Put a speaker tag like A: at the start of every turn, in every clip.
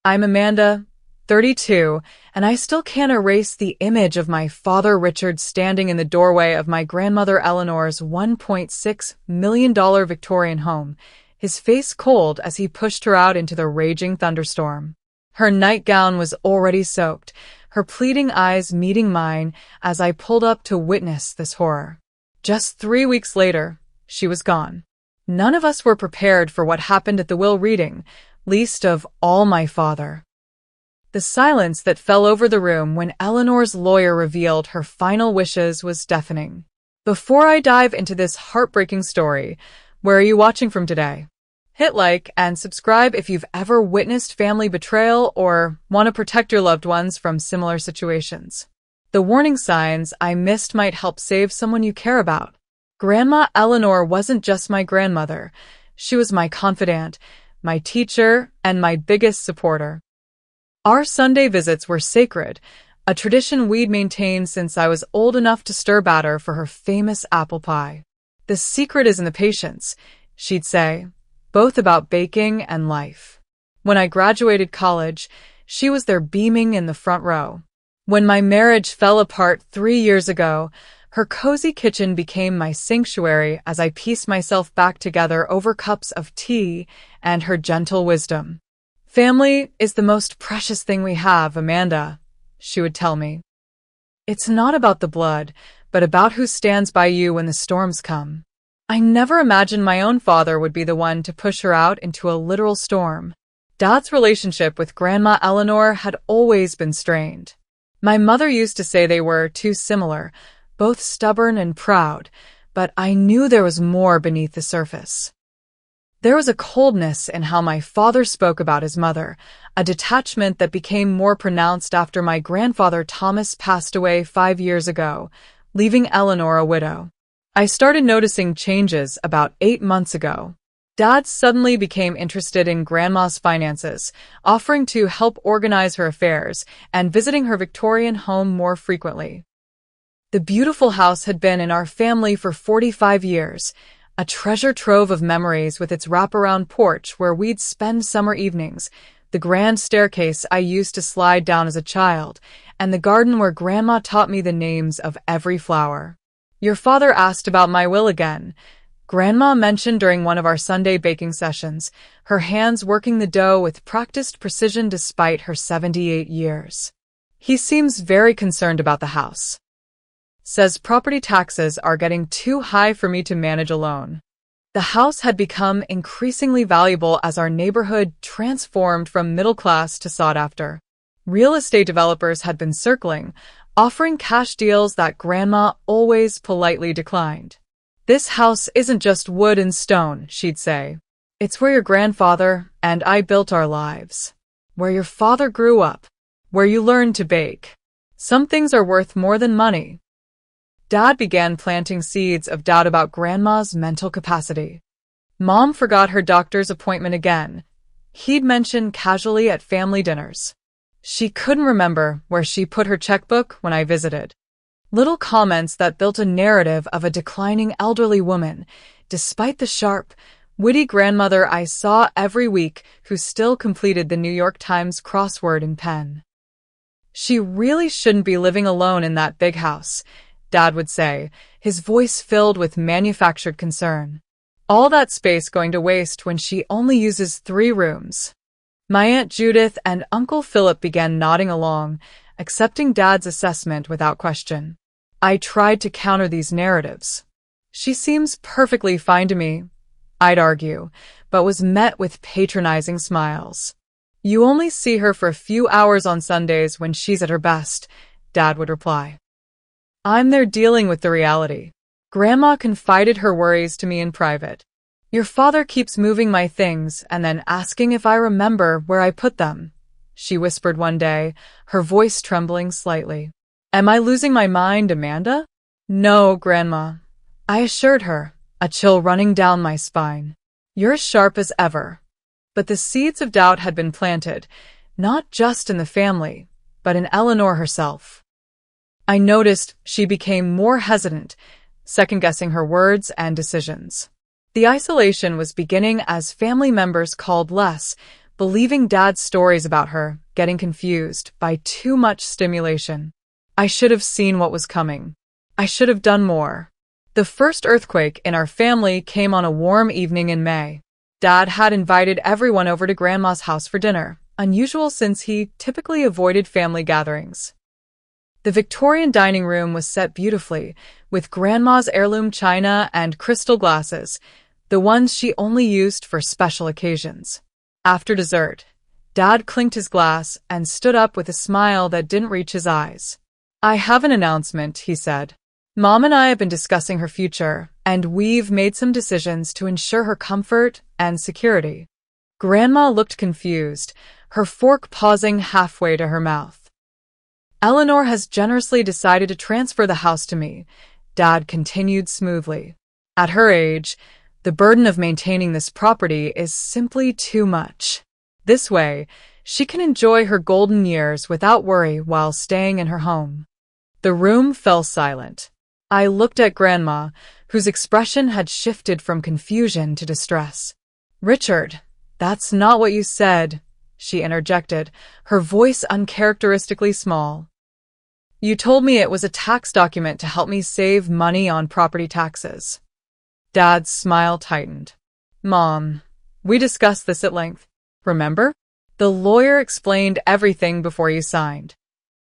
A: I'm Amanda, 32, and I still can't erase the image of my father Richard standing in the doorway of my grandmother Eleanor's $1.6 million Victorian home, his face cold as he pushed her out into the raging thunderstorm. Her nightgown was already soaked, her pleading eyes meeting mine as I pulled up to witness this horror. Just 3 weeks later, she was gone. None of us were prepared for what happened at the will reading, least of all my father. The silence that fell over the room when Eleanor's lawyer revealed her final wishes was deafening. Before I dive into this heartbreaking story, where are you watching from today? Hit like and subscribe if you've ever witnessed family betrayal or want to protect your loved ones from similar situations. The warning signs I missed might help save someone you care about. Grandma Eleanor wasn't just my grandmother. She was my confidant, my teacher, and my biggest supporter. Our Sunday visits were sacred, a tradition we'd maintained since I was old enough to stir batter for her famous apple pie. The secret is in the patience, she'd say, both about baking and life. When I graduated college, she was there beaming in the front row. When my marriage fell apart 3 years ago, her cozy kitchen became my sanctuary as I pieced myself back together over cups of tea and her gentle wisdom. Family is the most precious thing we have, Amanda, she would tell me. It's not about the blood, but about who stands by you when the storms come. I never imagined my own father would be the one to push her out into a literal storm. Dad's relationship with Grandma Eleanor had always been strained. My mother used to say they were too similar, both stubborn and proud, but I knew there was more beneath the surface. There was a coldness in how my father spoke about his mother, a detachment that became more pronounced after my grandfather Thomas passed away 5 years ago, leaving Eleanor a widow. I started noticing changes about 8 months ago. Dad suddenly became interested in Grandma's finances, offering to help organize her affairs and visiting her Victorian home more frequently. The beautiful house had been in our family for 45 years, a treasure trove of memories with its wraparound porch where we'd spend summer evenings, the grand staircase I used to slide down as a child, and the garden where Grandma taught me the names of every flower. Your father asked about my will again, Grandma mentioned during one of our Sunday baking sessions, her hands working the dough with practiced precision despite her 78 years. He seems very concerned about the house. Says property taxes are getting too high for me to manage alone. The house had become increasingly valuable as our neighborhood transformed from middle class to sought after. Real estate developers had been circling, offering cash deals that Grandma always politely declined. This house isn't just wood and stone, she'd say. It's where your grandfather and I built our lives. Where your father grew up. Where you learned to bake. Some things are worth more than money. Dad began planting seeds of doubt about Grandma's mental capacity. Mom forgot her doctor's appointment again. He'd mentioned casually at family dinners. She couldn't remember where she put her checkbook when I visited. Little comments that built a narrative of a declining elderly woman, despite the sharp, witty grandmother I saw every week who still completed the New York Times crossword in pen. She really shouldn't be living alone in that big house, Dad would say, his voice filled with manufactured concern. All that space going to waste when she only uses 3 rooms. My Aunt Judith and Uncle Philip began nodding along, accepting Dad's assessment without question. I tried to counter these narratives. She seems perfectly fine to me, I'd argue, but was met with patronizing smiles. You only see her for a few hours on Sundays when she's at her best, Dad would reply. I'm there dealing with the reality. Grandma confided her worries to me in private. Your father keeps moving my things and then asking if I remember where I put them, she whispered one day, her voice trembling slightly. Am I losing my mind, Amanda? No, Grandma, I assured her, a chill running down my spine. You're as sharp as ever. But the seeds of doubt had been planted, not just in the family, but in Eleanor herself. I noticed she became more hesitant, second-guessing her words and decisions. The isolation was beginning as family members called less, believing Dad's stories about her, getting confused by too much stimulation. I should have seen what was coming. I should have done more. The first earthquake in our family came on a warm evening in May. Dad had invited everyone over to Grandma's house for dinner, unusual since he typically avoided family gatherings. The Victorian dining room was set beautifully, with Grandma's heirloom china and crystal glasses, the ones she only used for special occasions. After dessert, Dad clinked his glass and stood up with a smile that didn't reach his eyes. "I have an announcement," he said. "Mom and I have been discussing her future, and we've made some decisions to ensure her comfort and security." Grandma looked confused, her fork pausing halfway to her mouth. "Eleanor has generously decided to transfer the house to me," Dad continued smoothly. "At her age, the burden of maintaining this property is simply too much. This way, she can enjoy her golden years without worry while staying in her home." The room fell silent. I looked at Grandma, whose expression had shifted from confusion to distress. "Richard, that's not what you said," she interjected, her voice uncharacteristically small. "You told me it was a tax document to help me save money on property taxes." Dad's smile tightened. "Mom, we discussed this at length, remember? The lawyer explained everything before you signed."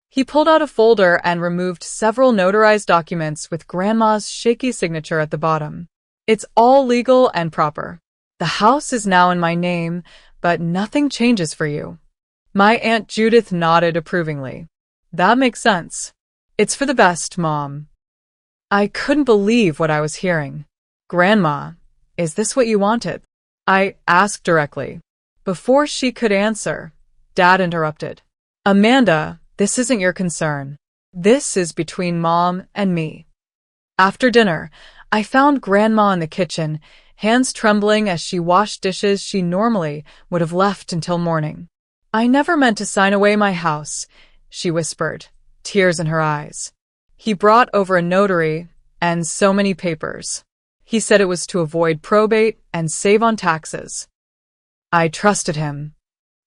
A: He pulled out a folder and removed several notarized documents with Grandma's shaky signature at the bottom. "It's all legal and proper. The house is now in my name, but nothing changes for you." My Aunt Judith nodded approvingly. "That makes sense. It's for the best, Mom." I couldn't believe what I was hearing. "Grandma, is this what you wanted?" I asked directly. Before she could answer, Dad interrupted. "Amanda, this isn't your concern. This is between Mom and me." After dinner, I found Grandma in the kitchen, hands trembling as she washed dishes she normally would have left until morning. "I never meant to sign away my house," she whispered, tears in her eyes. "He brought over a notary and so many papers. He said it was to avoid probate and save on taxes." I trusted him.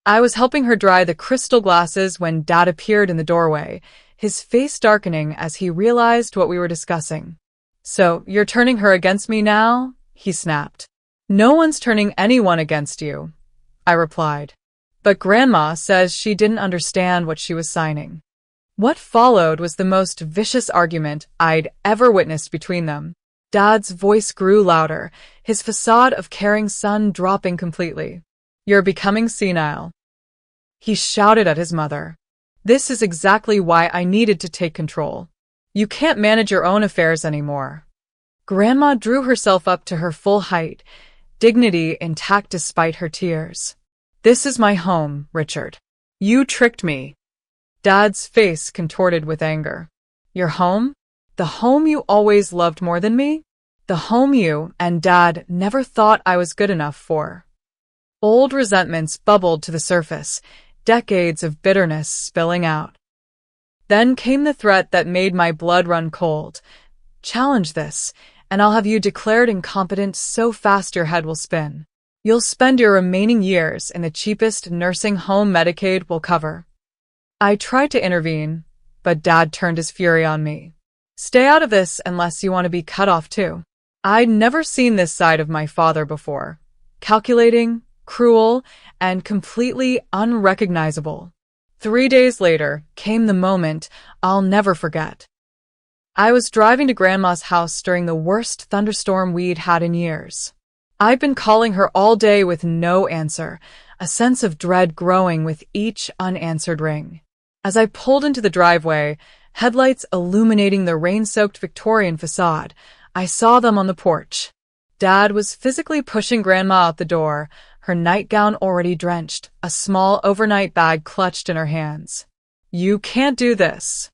A: I was helping her dry the crystal glasses when Dad appeared in the doorway, his face darkening as he realized what we were discussing. "So, you're turning her against me now?" he snapped. "No one's turning anyone against you," I replied. But Grandma says she didn't understand what she was signing. What followed was the most vicious argument I'd ever witnessed between them. Dad's voice grew louder, his facade of caring son dropping completely. "You're becoming senile," he shouted at his mother. "This is exactly why I needed to take control. You can't manage your own affairs anymore." Grandma drew herself up to her full height, dignity intact despite her tears. "This is my home, Richard. You tricked me." Dad's face contorted with anger. "Your home? The home you always loved more than me? The home you and Dad never thought I was good enough for." Old resentments bubbled to the surface, decades of bitterness spilling out. Then came the threat that made my blood run cold. "Challenge this, and I'll have you declared incompetent so fast your head will spin. You'll spend your remaining years in the cheapest nursing home Medicaid will cover." I tried to intervene, but Dad turned his fury on me. "Stay out of this unless you want to be cut off too." I'd never seen this side of my father before. Calculating, cruel, and completely unrecognizable. 3 days later came the moment I'll never forget. I was driving to Grandma's house during the worst thunderstorm we'd had in years. I'd been calling her all day with no answer, a sense of dread growing with each unanswered ring. As I pulled into the driveway, headlights illuminating the rain-soaked Victorian facade, I saw them on the porch. Dad was physically pushing Grandma out the door, her nightgown already drenched, a small overnight bag clutched in her hands. "You can't do this."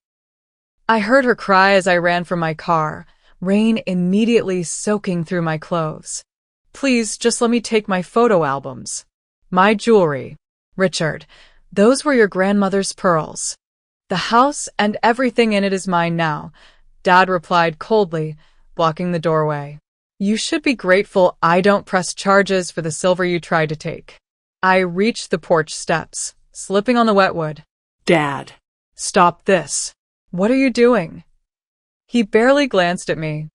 A: I heard her cry as I ran from my car, rain immediately soaking through my clothes. "Please, just let me take my photo albums." "My jewelry. Richard, those were your grandmother's pearls. The house and everything in it is mine now," Dad replied coldly, blocking the doorway. "You should be grateful I don't press charges for the silver you tried to take." I reached the porch steps, slipping on the wet wood.
B: Dad.
A: Stop this. What are you doing? He barely glanced at me.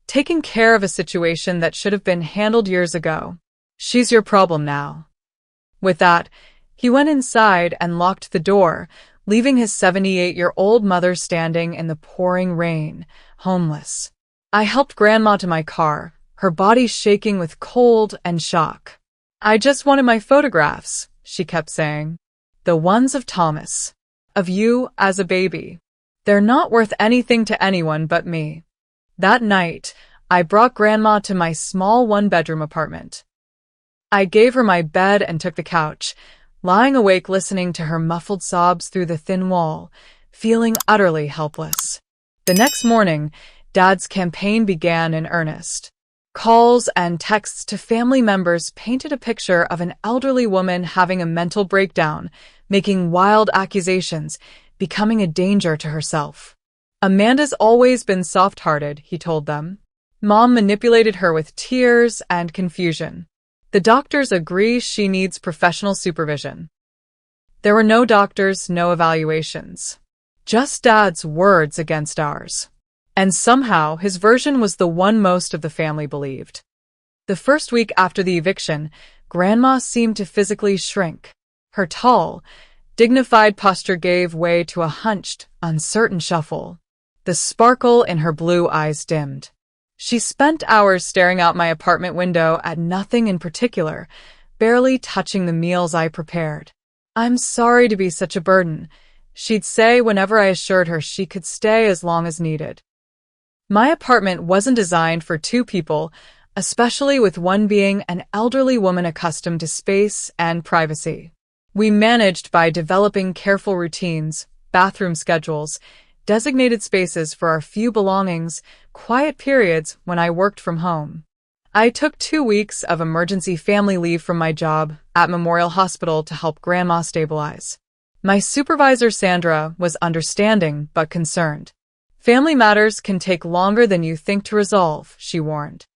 A: Taking care of a situation that should have been handled years ago. She's your problem now. With that, he went inside and locked the door, leaving his 78-year-old mother standing in the pouring rain, homeless. I helped Grandma to my car, her body shaking with cold and shock. I just wanted my photographs, she kept saying. The ones of Thomas. Of you as a baby. They're not worth anything to anyone but me. That night, I brought Grandma to my small one-bedroom apartment. I gave her my bed and took the couch, lying awake listening to her muffled sobs through the thin wall, feeling utterly helpless. The next morning, Dad's campaign began in earnest. Calls and texts to family members painted a picture of an elderly woman having a mental breakdown, making wild accusations, becoming a danger to herself. Amanda's always been soft-hearted, he told them. Mom manipulated her with tears and confusion. The doctors agree she needs professional supervision. There were no doctors, no evaluations. Just Dad's words against ours. And somehow, his version was the one most of the family believed. The first week after the eviction, Grandma seemed to physically shrink. Her tall, dignified posture gave way to a hunched, uncertain shuffle. The sparkle in her blue eyes dimmed. She spent hours staring out my apartment window at nothing in particular, barely touching the meals I prepared. I'm sorry to be such a burden, she'd say whenever I assured her she could stay as long as needed. My apartment wasn't designed for two people, especially with one being an elderly woman accustomed to space and privacy. We managed by developing careful routines, bathroom schedules, designated spaces for our few belongings, quiet periods when I worked from home. I took 2 weeks of emergency family leave from my job at Memorial Hospital to help Grandma stabilize. My supervisor, Sandra, was understanding but concerned. Family matters can take longer than you think to resolve, she warned.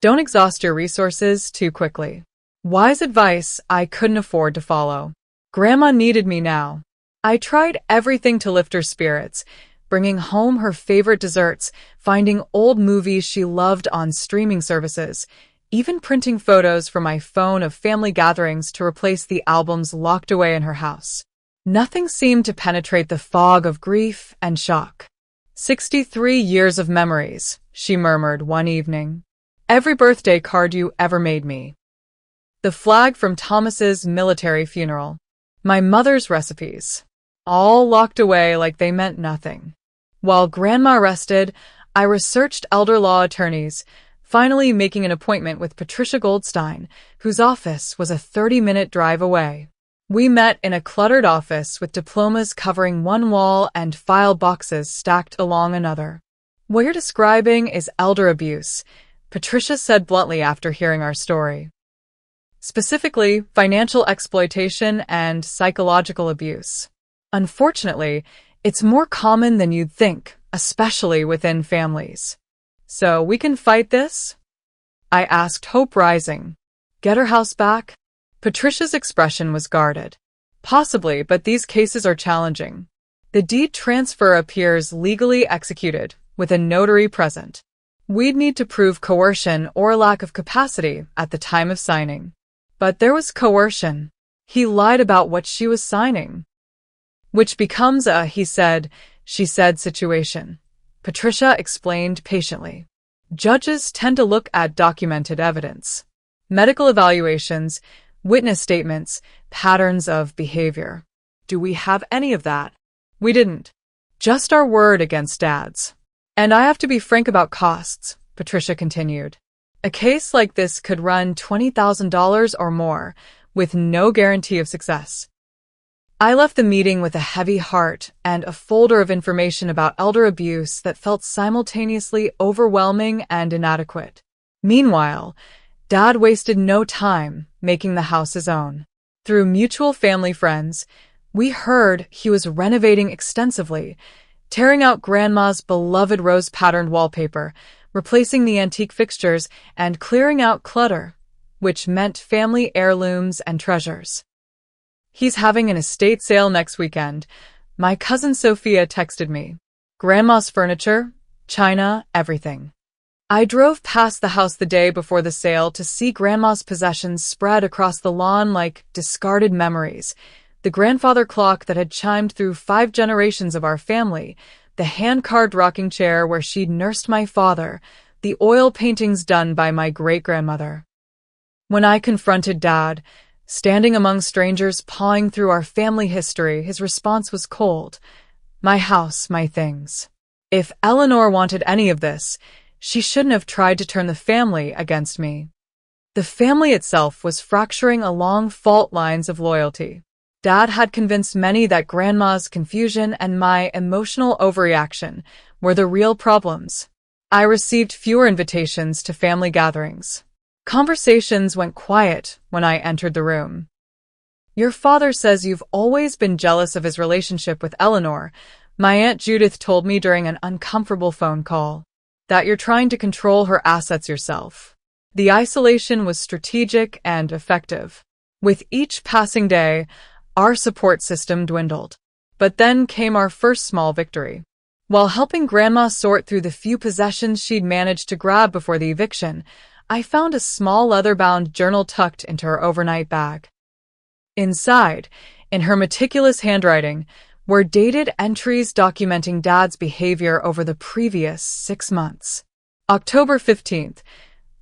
A: Don't exhaust your resources too quickly. Wise advice I couldn't afford to follow. Grandma needed me now. I tried everything to lift her spirits, bringing home her favorite desserts, finding old movies she loved on streaming services, even printing photos from my phone of family gatherings to replace the albums locked away in her house. Nothing seemed to penetrate the fog of grief and shock. 63 years of memories, she murmured one evening. Every birthday card you ever made me. The flag from Thomas's military funeral. My mother's recipes. All locked away like they meant nothing. While Grandma rested, I researched elder law attorneys, finally making an appointment with Patricia Goldstein, whose office was a 30-minute drive away. We met in a cluttered office with diplomas covering one wall and file boxes stacked along another. What you're describing is elder abuse, Patricia said bluntly after hearing our story. Specifically, financial exploitation and psychological abuse. Unfortunately, it's more common than you'd think, especially within families. So we can fight this? I asked, hope rising. Get her house back? Patricia's expression was guarded. Possibly, but these cases are challenging. The deed transfer appears legally executed, with a notary present. We'd need to prove coercion or lack of capacity at the time of signing. But there was coercion. He lied about what she was signing. Which becomes a he said, she said situation. Patricia explained patiently. Judges tend to look at documented evidence. Medical evaluations, witness statements, patterns of behavior. Do we have any of that? We didn't. Just our word against Dad's. And I have to be frank about costs, Patricia continued. A case like this could run $20,000 or more, with no guarantee of success. I left the meeting with a heavy heart and a folder of information about elder abuse that felt simultaneously overwhelming and inadequate. Meanwhile, Dad wasted no time making the house his own. Through mutual family friends, we heard he was renovating extensively, tearing out Grandma's beloved rose-patterned wallpaper, replacing the antique fixtures, and clearing out clutter. which meant family heirlooms and treasures. "He's having an estate sale next weekend," my cousin Sophia texted me. "Grandma's furniture, china, everything." I drove past the house the day before the sale to see Grandma's possessions spread across the lawn like discarded memories. The grandfather clock that had chimed through 5 generations of our family, the hand-carved rocking chair where she'd nursed my father, the oil paintings done by my great-grandmother. When I confronted Dad, standing among strangers pawing through our family history, his response was cold. "My house, my things." If Eleanor wanted any of this, she shouldn't have tried to turn the family against me. The family itself was fracturing along fault lines of loyalty. Dad had convinced many that Grandma's confusion and my emotional overreaction were the real problems. I received fewer invitations to family gatherings. Conversations went quiet when I entered the room. "Your father says you've always been jealous of his relationship with Eleanor," my Aunt Judith told me during an uncomfortable phone call. "That you're trying to control her assets yourself." The isolation was strategic and effective. With each passing day, our support system dwindled. But then came our first small victory. While helping Grandma sort through the few possessions she'd managed to grab before the eviction, I found a small leather-bound journal tucked into her overnight bag. Inside, in her meticulous handwriting, were dated entries documenting Dad's behavior over the previous 6 months. October 15th,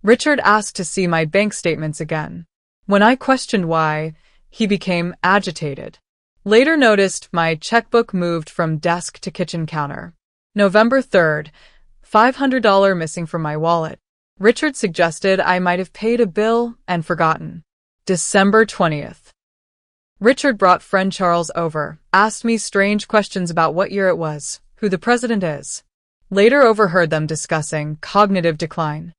A: Richard asked to see my bank statements again. When I questioned why, he became agitated. Later noticed my checkbook moved from desk to kitchen counter. November 3rd, $500 missing from my wallet. Richard suggested I might have paid a bill and forgotten. December 20th. Richard brought friend Charles over, asked me strange questions about what year it was, who the president is. Later overheard them discussing cognitive decline.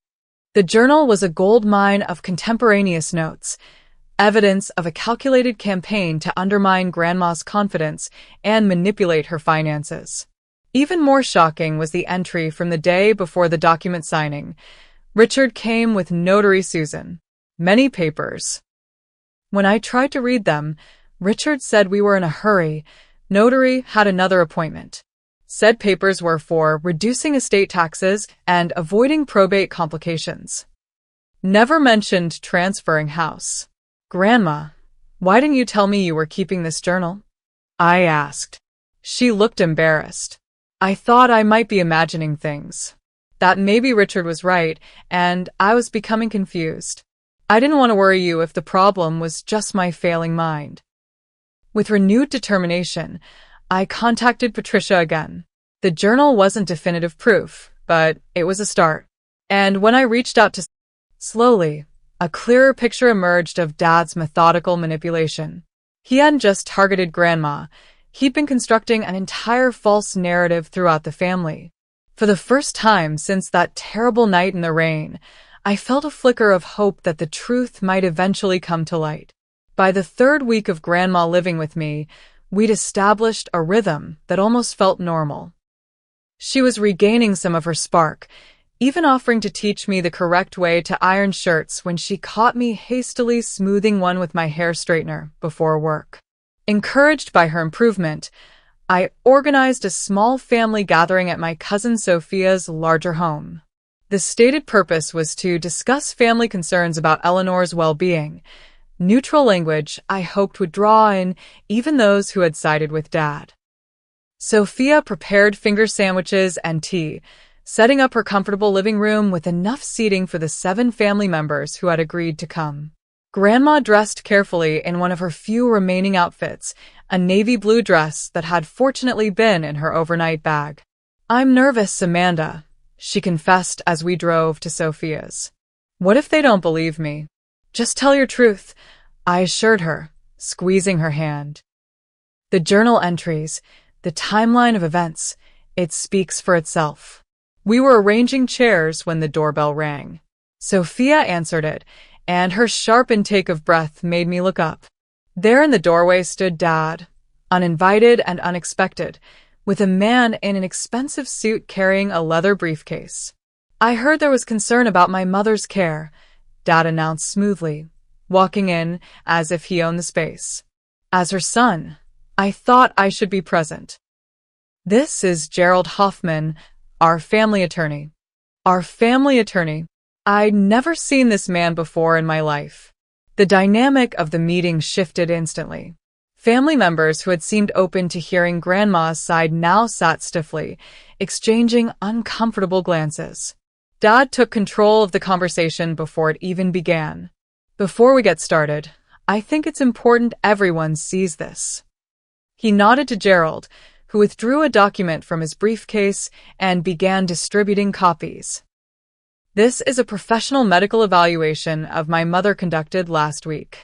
A: The journal was a gold mine of contemporaneous notes, evidence of a calculated campaign to undermine Grandma's confidence and manipulate her finances. Even more shocking was the entry from the day before the document signing. Richard came with Notary Susan. Many papers. When I tried to read them, Richard said we were in a hurry. Notary had another appointment. Said papers were for reducing estate taxes and avoiding probate complications. Never mentioned transferring house. "Grandma, why didn't you tell me you were keeping this journal?" I asked. She looked embarrassed. I thought I might be imagining things. That maybe Richard was right, and I was becoming confused. I didn't want to worry you if the problem was just my failing mind. With renewed determination, I contacted Patricia again. The journal wasn't definitive proof, but it was a start. And when I reached out to slowly, a clearer picture emerged of Dad's methodical manipulation. He hadn't just targeted Grandma, he'd been constructing an entire false narrative throughout the family. For the first time since that terrible night in the rain, I felt a flicker of hope that the truth might eventually come to light. By the 3rd week of Grandma living with me, we'd established a rhythm that almost felt normal. She was regaining some of her spark, even offering to teach me the correct way to iron shirts when she caught me hastily smoothing one with my hair straightener before work. Encouraged by her improvement, I organized a small family gathering at my cousin Sophia's larger home. The stated purpose was to discuss family concerns about Eleanor's well-being. Neutral language I hoped would draw in even those who had sided with Dad. Sophia prepared finger sandwiches and tea, setting up her comfortable living room with enough seating for the 7 family members who had agreed to come. Grandma dressed carefully in one of her few remaining outfits, a navy blue dress that had fortunately been in her overnight bag. "I'm nervous, Amanda," she confessed as we drove to Sophia's. "What if they don't believe me?" "Just tell your truth," I assured her, squeezing her hand. The journal entries, the timeline of events, it speaks for itself. We were arranging chairs when the doorbell rang. Sophia answered it, and her sharp intake of breath made me look up. There in the doorway stood Dad, uninvited and unexpected, with a man in an expensive suit carrying a leather briefcase. I heard there was concern about my mother's care, Dad announced smoothly, walking in as if he owned the space. As her son, I thought I should be present. This is Gerald Hoffman, our family attorney. Our family attorney. I'd never seen this man before in my life. The dynamic of the meeting shifted instantly. Family members who had seemed open to hearing Grandma's side now sat stiffly, exchanging uncomfortable glances. Dad took control of the conversation before it even began. Before we get started, I think it's important everyone sees this. He nodded to Gerald, who withdrew a document from his briefcase and began distributing copies. This is a professional medical evaluation of my mother conducted last week.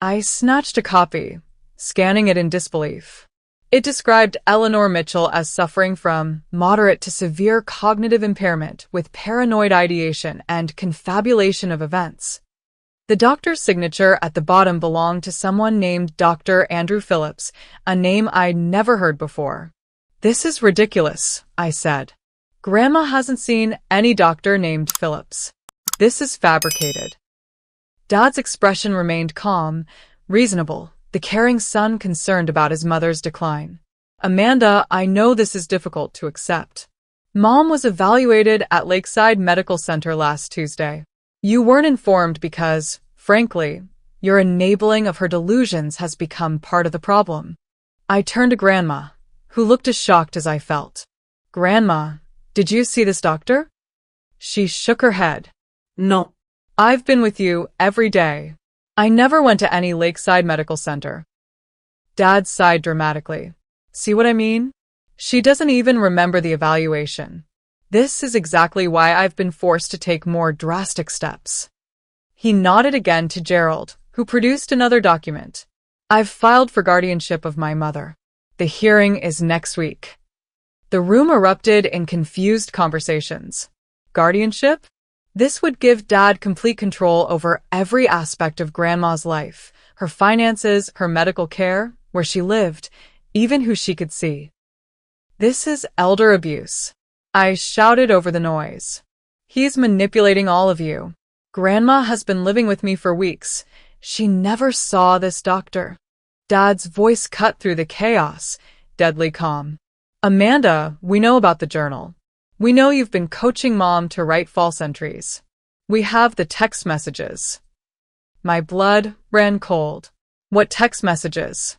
A: I snatched a copy, scanning it in disbelief. It described Eleanor Mitchell as suffering from moderate to severe cognitive impairment with paranoid ideation and confabulation of events. The doctor's signature at the bottom belonged to someone named Dr. Andrew Phillips, a name I'd never heard before. This is ridiculous, I said. Grandma hasn't seen any doctor named Phillips. This is fabricated. Dad's expression remained calm, reasonable, the caring son concerned about his mother's decline. Amanda, I know this is difficult to accept. Mom was evaluated at Lakeside Medical Center last Tuesday. You weren't informed because, frankly, your enabling of her delusions has become part of the problem. I turned to Grandma, who looked as shocked as I felt. Grandma, did you see this doctor? She shook her head.
B: No.
A: I've been with you every day. I never went to any Lakeside Medical Center. Dad sighed dramatically. See what I mean? She doesn't even remember the evaluation. This is exactly why I've been forced to take more drastic steps. He nodded again to Gerald, who produced another document. I've filed for guardianship of my mother. The hearing is next week. The room erupted in confused conversations. Guardianship? This would give Dad complete control over every aspect of Grandma's life, her finances, her medical care, where she lived, even who she could see. This is elder abuse. I shouted over the noise. He's manipulating all of you. Grandma has been living with me for weeks. She never saw this doctor. Dad's voice cut through the chaos, deadly calm. Amanda, we know about the journal. We know you've been coaching Mom to write false entries. We have the text messages. My blood ran cold. What text messages?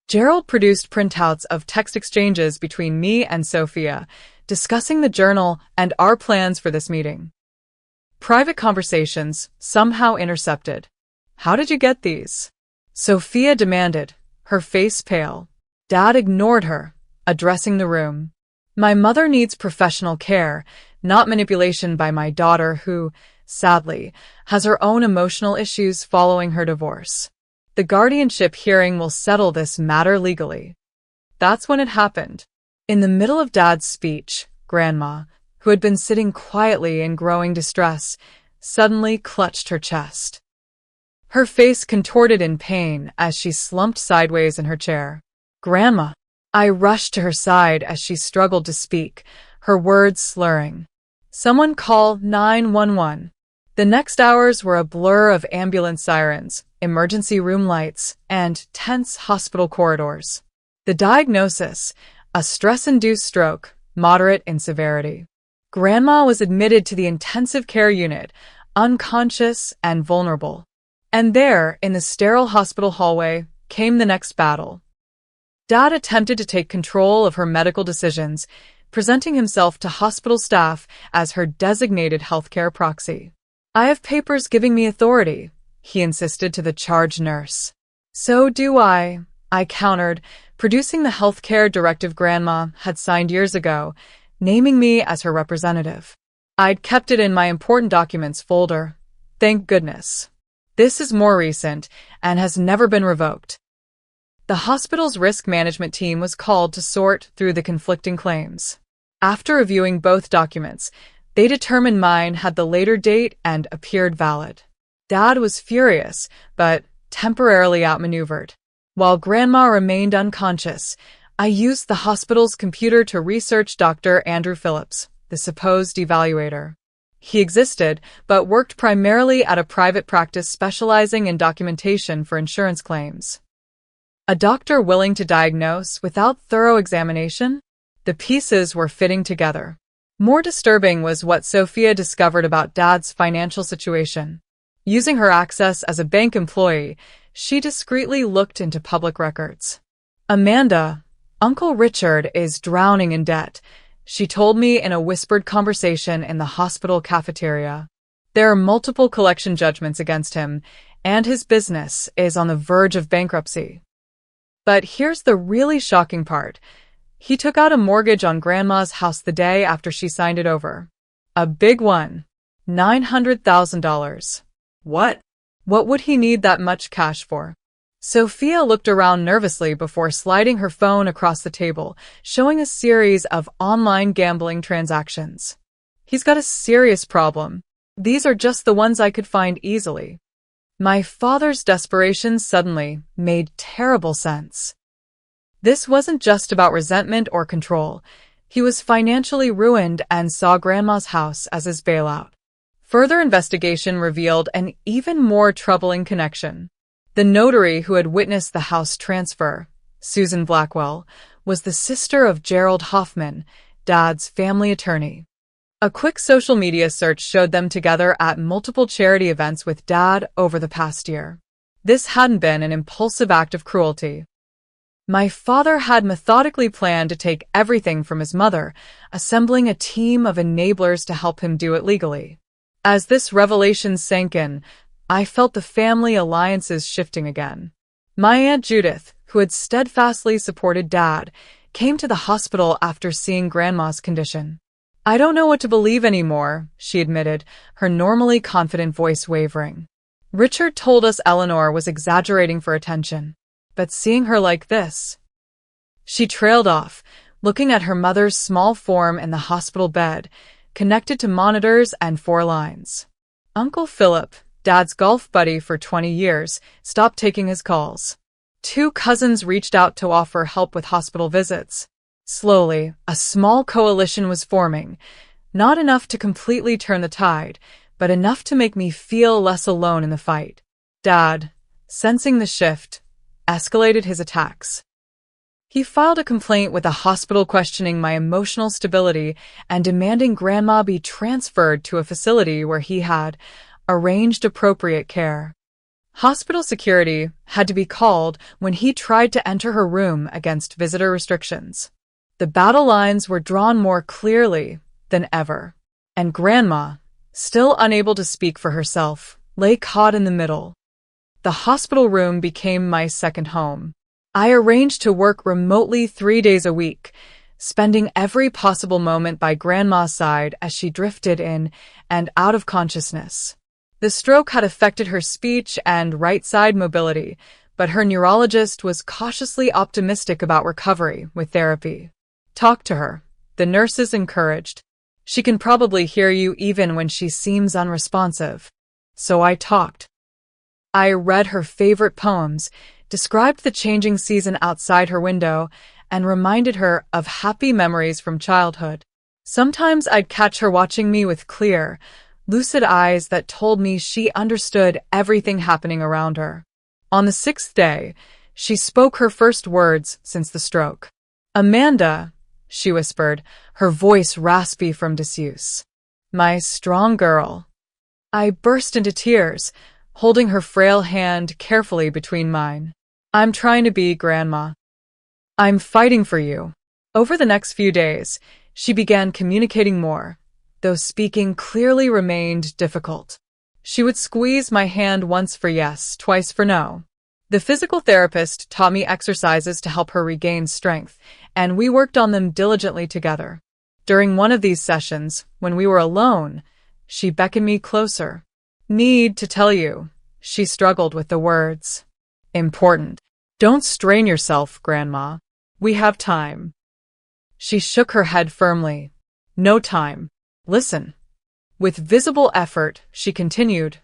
A: Gerald produced printouts of text exchanges between me and Sophia, discussing the journal and our plans for this meeting. Private conversations, somehow intercepted. How did you get these? Sophia demanded, her face pale. Dad ignored her, addressing the room. My mother needs professional care, not manipulation by my daughter who, sadly, has her own emotional issues following her divorce. The guardianship hearing will settle this matter legally. That's when it happened. In the middle of Dad's speech, Grandma, who had been sitting quietly in growing distress, suddenly clutched her chest. Her face contorted in pain as she slumped sideways in her chair. Grandma! I rushed to her side as she struggled to speak, her words slurring. Someone call 911. The next hours were a blur of ambulance sirens, emergency room lights, and tense hospital corridors. The diagnosis, a stress-induced stroke, moderate in severity. Grandma was admitted to the intensive care unit, unconscious and vulnerable. And there, in the sterile hospital hallway, came the next battle. Dad attempted to take control of her medical decisions, presenting himself to hospital staff as her designated healthcare proxy. I have papers giving me authority, he insisted to the charge nurse. So do I countered, producing the healthcare directive Grandma had signed years ago, naming me as her representative. I'd kept it in my important documents folder. Thank goodness. This is more recent and has never been revoked. The hospital's risk management team was called to sort through the conflicting claims. After reviewing both documents, they determined mine had the later date and appeared valid. Dad was furious, but temporarily outmaneuvered. While Grandma remained unconscious, I used the hospital's computer to research Dr. Andrew Phillips, the supposed evaluator. He existed, but worked primarily at a private practice specializing in documentation for insurance claims. A doctor willing to diagnose without thorough examination? The pieces were fitting together. More disturbing was what Sophia discovered about Dad's financial situation. Using her access as a bank employee, she discreetly looked into public records. "Amanda, Uncle Richard is drowning in debt," she told me in a whispered conversation in the hospital cafeteria. "There are multiple collection judgments against him, and his business is on the verge of bankruptcy." But here's the really shocking part. He took out a mortgage on Grandma's house the day after she signed it over. A big one. $900,000. What? What would he need that much cash for? Sophia looked around nervously before sliding her phone across the table, showing a series of online gambling transactions. "He's got a serious problem. These are just the ones I could find easily." My father's desperation suddenly made terrible sense. This wasn't just about resentment or control. He was financially ruined and saw Grandma's house as his bailout. Further investigation revealed an even more troubling connection. The notary who had witnessed the house transfer, Susan Blackwell, was the sister of Gerald Hoffman, Dad's family attorney. A quick social media search showed them together at multiple charity events with Dad over the past year. This hadn't been an impulsive act of cruelty. My father had methodically planned to take everything from his mother, assembling a team of enablers to help him do it legally. As this revelation sank in, I felt the family alliances shifting again. My Aunt Judith, who had steadfastly supported Dad, came to the hospital after seeing Grandma's condition. "I don't know what to believe anymore," she admitted, her normally confident voice wavering. "Richard told us Eleanor was exaggerating for attention, but seeing her like this..." She trailed off, looking at her mother's small form in the hospital bed, connected to monitors and 4 lines. Uncle Philip, Dad's golf buddy for 20 years, stopped taking his calls. 2 cousins reached out to offer help with hospital visits. Slowly, a small coalition was forming, not enough to completely turn the tide, but enough to make me feel less alone in the fight. Dad, sensing the shift, escalated his attacks. He filed a complaint with the hospital questioning my emotional stability and demanding Grandma be transferred to a facility where he had arranged appropriate care. Hospital security had to be called when he tried to enter her room against visitor restrictions. The battle lines were drawn more clearly than ever, and Grandma, still unable to speak for herself, lay caught in the middle. The hospital room became my second home. I arranged to work remotely 3 days a week, spending every possible moment by Grandma's side as she drifted in and out of consciousness. The stroke had affected her speech and right-side mobility, but her neurologist was cautiously optimistic about recovery with therapy. "Talk to her," the nurses encouraged. "She can probably hear you even when she seems unresponsive." So I talked. I read her favorite poems, described the changing season outside her window, and reminded her of happy memories from childhood. Sometimes I'd catch her watching me with clear, lucid eyes that told me she understood everything happening around her. On the 6th day, she spoke her first words since the stroke. "Amanda," she whispered, her voice raspy from disuse. "My strong girl." I burst into tears, holding her frail hand carefully between mine. "I'm trying to be, Grandma. I'm fighting for you." Over the next few days, she began communicating more, though speaking clearly remained difficult. She would squeeze my hand once for yes, twice for no. The physical therapist taught me exercises to help her regain strength, and we worked on them diligently together. During one of these sessions, when we were alone, she beckoned me closer. "Need to tell you," she struggled with the words. "Important. Don't strain yourself, Grandma. We have time." She shook her head firmly. "No time. Listen." With visible effort, she continued,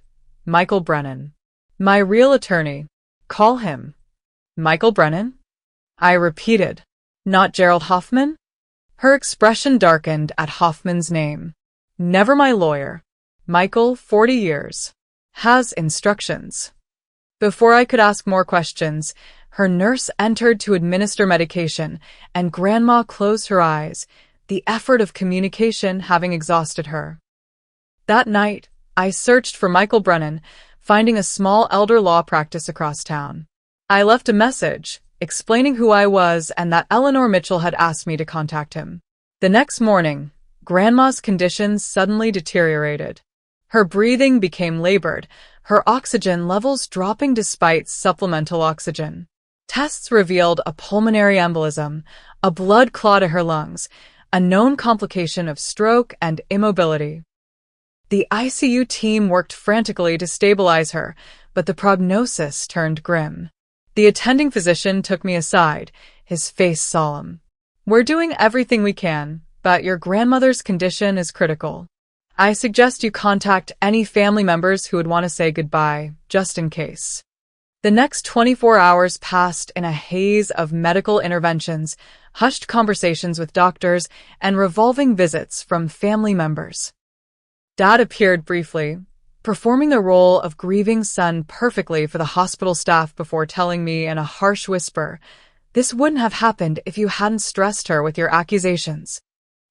A: "Michael Brennan. My real attorney. Call him." "Michael Brennan?" I repeated. "Not Gerald Hoffman?" Her expression darkened at Hoffman's name. "Never my lawyer. Michael, 40 years. Has instructions. Before I could ask more questions, her nurse entered to administer medication, and Grandma closed her eyes, the effort of communication having exhausted her. That night, I searched for Michael Brennan, finding a small elder law practice across town. I left a message, explaining who I was and that Eleanor Mitchell had asked me to contact him. The next morning, Grandma's condition suddenly deteriorated. Her breathing became labored, her oxygen levels dropping despite supplemental oxygen. Tests revealed a pulmonary embolism, a blood clot in her lungs, a known complication of stroke and immobility. The ICU team worked frantically to stabilize her, but the prognosis turned grim. The attending physician took me aside, his face solemn. "We're doing everything we can, but your grandmother's condition is critical. I suggest you contact any family members who would want to say goodbye, just in case." The next 24 hours passed in a haze of medical interventions, hushed conversations with doctors, and revolving visits from family members. Dad appeared briefly, performing the role of grieving son perfectly for the hospital staff before telling me in a harsh whisper, "This wouldn't have happened if you hadn't stressed her with your accusations."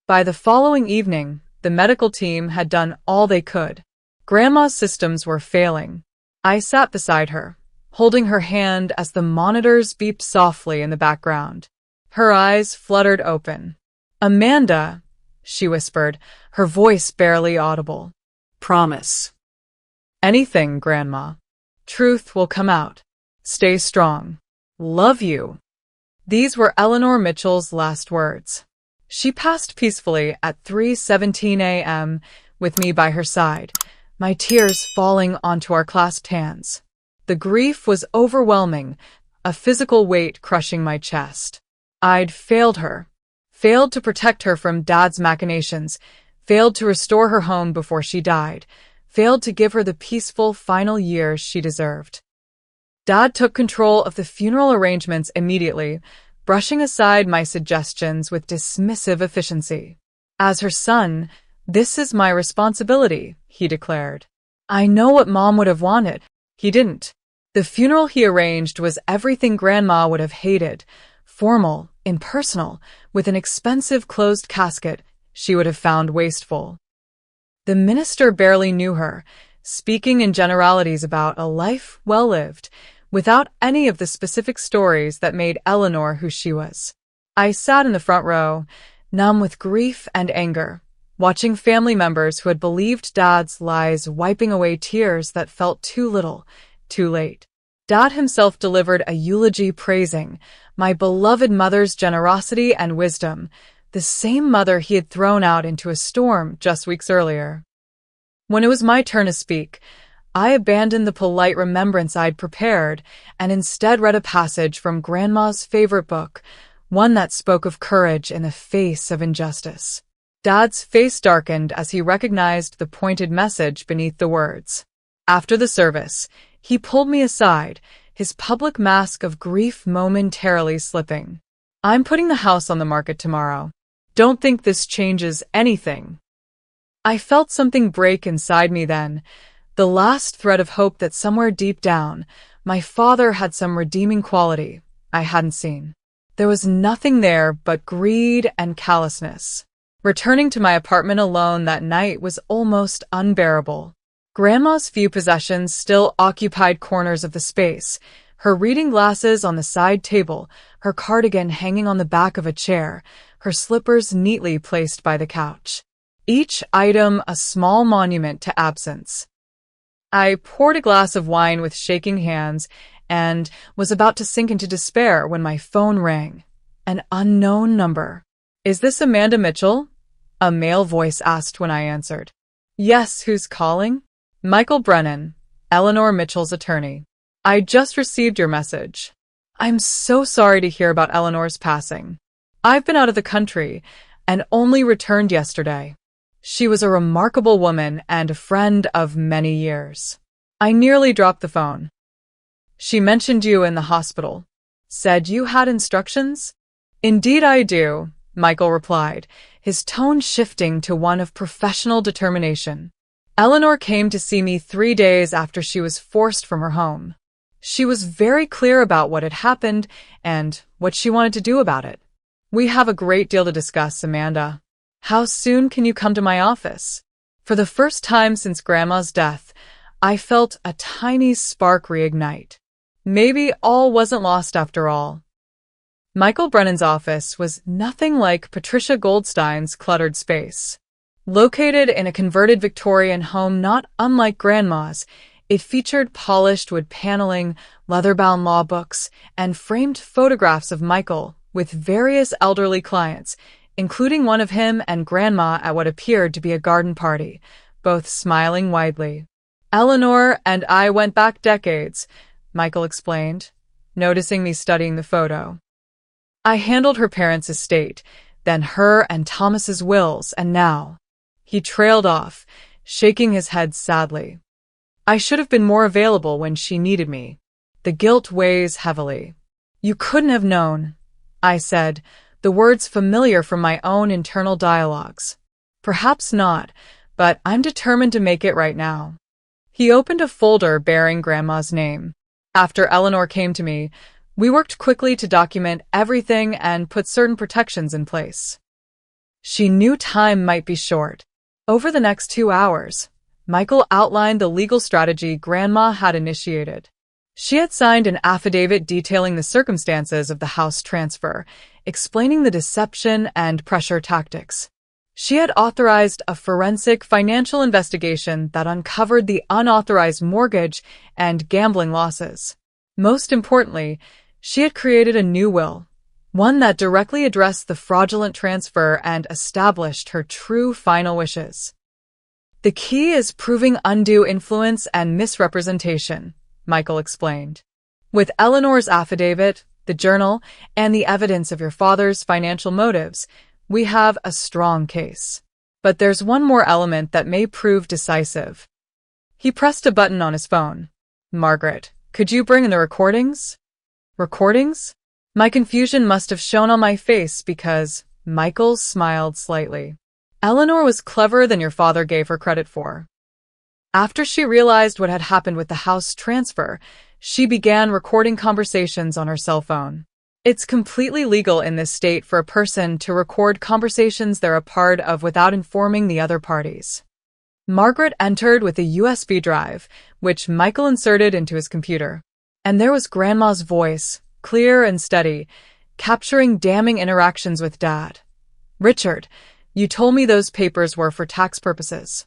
A: By the following evening, the medical team had done all they could. Grandma's systems were failing. I sat beside her, holding her hand as the monitors beeped softly in the background. Her eyes fluttered open. "Amanda," she whispered, her voice barely audible.
B: "Promise."
A: "Anything, Grandma. Truth will come out. Stay strong. Love you." These were Eleanor Mitchell's last words. She passed peacefully at 3:17 a.m. with me by her side, my tears falling onto our clasped hands. The grief was overwhelming, a physical weight crushing my chest. I'd failed her, failed to protect her from Dad's machinations, failed to restore her home before she died, failed to give her the peaceful final years she deserved. Dad took control of the funeral arrangements immediately, brushing aside my suggestions with dismissive efficiency. "As her son, this is my responsibility," he declared. "I know what Mom would have wanted." He didn't. The funeral he arranged was everything Grandma would have hated: formal, impersonal, with an expensive closed casket she would have found wasteful. The minister barely knew her, speaking in generalities about a life well lived, without any of the specific stories that made Eleanor who she was. I sat in the front row, numb with grief and anger, watching family members who had believed Dad's lies wiping away tears that felt too little, too late. Dad himself delivered a eulogy praising my beloved mother's generosity and wisdom, the same mother he had thrown out into a storm just weeks earlier. When it was my turn to speak, I abandoned the polite remembrance I'd prepared and instead read a passage from Grandma's favorite book, one that spoke of courage in the face of injustice. Dad's face darkened as he recognized the pointed message beneath the words. After the service, he pulled me aside, his public mask of grief momentarily slipping. "I'm putting the house on the market tomorrow. Don't think this changes anything." I felt something break inside me then, the last thread of hope that somewhere deep down, my father had some redeeming quality I hadn't seen. There was nothing there but greed and callousness. Returning to my apartment alone that night was almost unbearable. Grandma's few possessions still occupied corners of the space, her reading glasses on the side table, her cardigan hanging on the back of a chair, her slippers neatly placed by the couch. Each item a small monument to absence. I poured a glass of wine with shaking hands and was about to sink into despair when my phone rang. An unknown number. "Is this Amanda Mitchell?" a male voice asked when I answered. "Yes, who's calling?" "Michael Brennan, Eleanor Mitchell's attorney. I just received your message. I'm so sorry to hear about Eleanor's passing. I've been out of the country and only returned yesterday. She was a remarkable woman and a friend of many years." I nearly dropped the phone. "She mentioned you in the hospital. Said you had instructions?" "Indeed I do," Michael replied, his tone shifting to one of professional determination. Eleanor came to see me 3 days after she was forced from her home. She was very clear about what had happened and what she wanted to do about it. We have a great deal to discuss, Amanda. How soon can you come to my office? For the first time since Grandma's death, I felt a tiny spark reignite. Maybe all wasn't lost after all. Michael Brennan's office was nothing like Patricia Goldstein's cluttered space. Located in a converted Victorian home not unlike Grandma's, it featured polished wood paneling, leather-bound law books, and framed photographs of Michael with various elderly clients, including one of him and Grandma at what appeared to be a garden party, both smiling widely. Eleanor and I went back decades, Michael explained, noticing me studying the photo. I handled her parents' estate, then her and Thomas's wills, and now. He trailed off, shaking his head sadly. I should have been more available when she needed me. The guilt weighs heavily. You couldn't have known, I said, the words familiar from my own internal dialogues. Perhaps not, but I'm determined to make it right now. He opened a folder bearing Grandma's name. After Eleanor came to me, we worked quickly to document everything and put certain protections in place. She knew time might be short. Over the next 2 hours, Michael outlined the legal strategy Grandma had initiated. She had signed an affidavit detailing the circumstances of the house transfer, explaining the deception and pressure tactics. She had authorized a forensic financial investigation that uncovered the unauthorized mortgage and gambling losses. Most importantly, she had created a new will, one that directly addressed the fraudulent transfer and established her true final wishes. The key is proving undue influence and misrepresentation, Michael explained. With Eleanor's affidavit, the journal, and the evidence of your father's financial motives, we have a strong case. But there's one more element that may prove decisive. He pressed a button on his phone. Margaret, could you bring in the recordings? Recordings? My confusion must have shown on my face because Michael smiled slightly. Eleanor was cleverer than your father gave her credit for. After she realized what had happened with the house transfer, she began recording conversations on her cell phone. It's completely legal in this state for a person to record conversations they're a part of without informing the other parties. Margaret entered with a USB drive, which Michael inserted into his computer. And there was Grandma's voice, clear and steady, capturing damning interactions with Dad. Richard, you told me those papers were for tax purposes.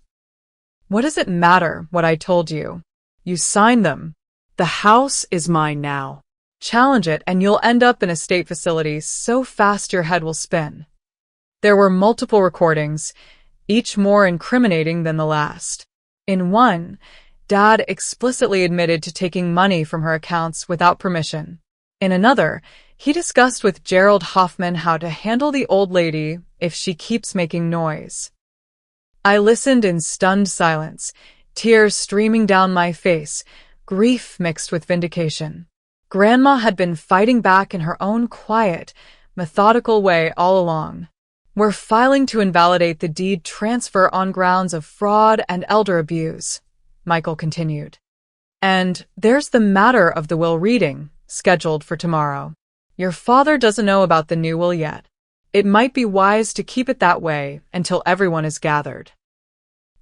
A: What does it matter what I told you? You signed them. The house is mine now. Challenge it and you'll end up in a state facility so fast your head will spin. There were multiple recordings, each more incriminating than the last. In one, Dad explicitly admitted to taking money from her accounts without permission. In another, he discussed with Gerald Hoffman how to handle the old lady if she keeps making noise. I listened in stunned silence, tears streaming down my face, grief mixed with vindication. Grandma had been fighting back in her own quiet, methodical way all along. We're filing to invalidate the deed transfer on grounds of fraud and elder abuse, Michael continued. And there's the matter of the will reading, scheduled for tomorrow. Your father doesn't know about the new will yet. It might be wise to keep it that way until everyone is gathered.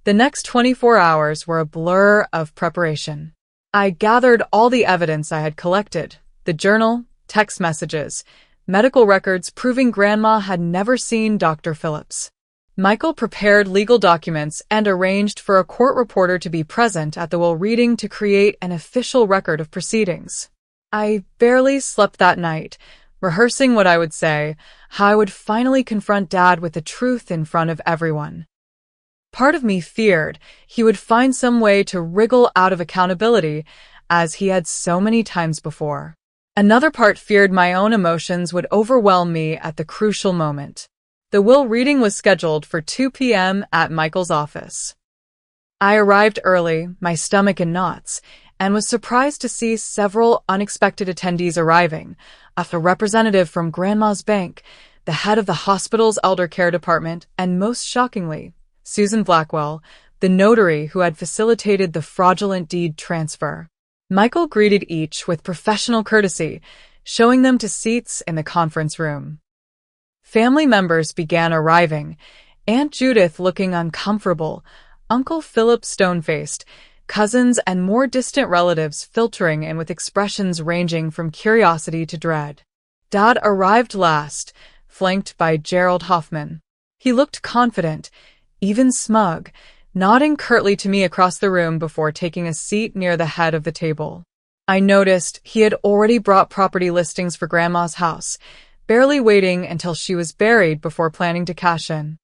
A: The next 24 hours were a blur of preparation. I gathered all the evidence I had collected, the journal, text messages, medical records proving Grandma had never seen Dr. Phillips. Michael prepared legal documents and arranged for a court reporter to be present at the will reading to create an official record of proceedings. I barely slept that night, rehearsing what I would say, how I would finally confront Dad with the truth in front of everyone. Part of me feared he would find some way to wriggle out of accountability, as he had so many times before. Another part feared my own emotions would overwhelm me at the crucial moment. The will reading was scheduled for 2 p.m. at Michael's office. I arrived early, my stomach in knots, and was surprised to see several unexpected attendees arriving, a representative from Grandma's bank, the head of the hospital's elder care department, and most shockingly, Susan Blackwell, the notary who had facilitated the fraudulent deed transfer. Michael greeted each with professional courtesy, showing them to seats in the conference room. Family members began arriving, Aunt Judith looking uncomfortable, Uncle Philip stone-faced, cousins and more distant relatives filtering in with expressions ranging from curiosity to dread. Dad arrived last, flanked by Gerald Hoffman. He looked confident, even smug, nodding curtly to me across the room before taking a seat near the head of the table. I noticed he had already brought property listings for Grandma's house, barely waiting until she was buried before planning to cash in.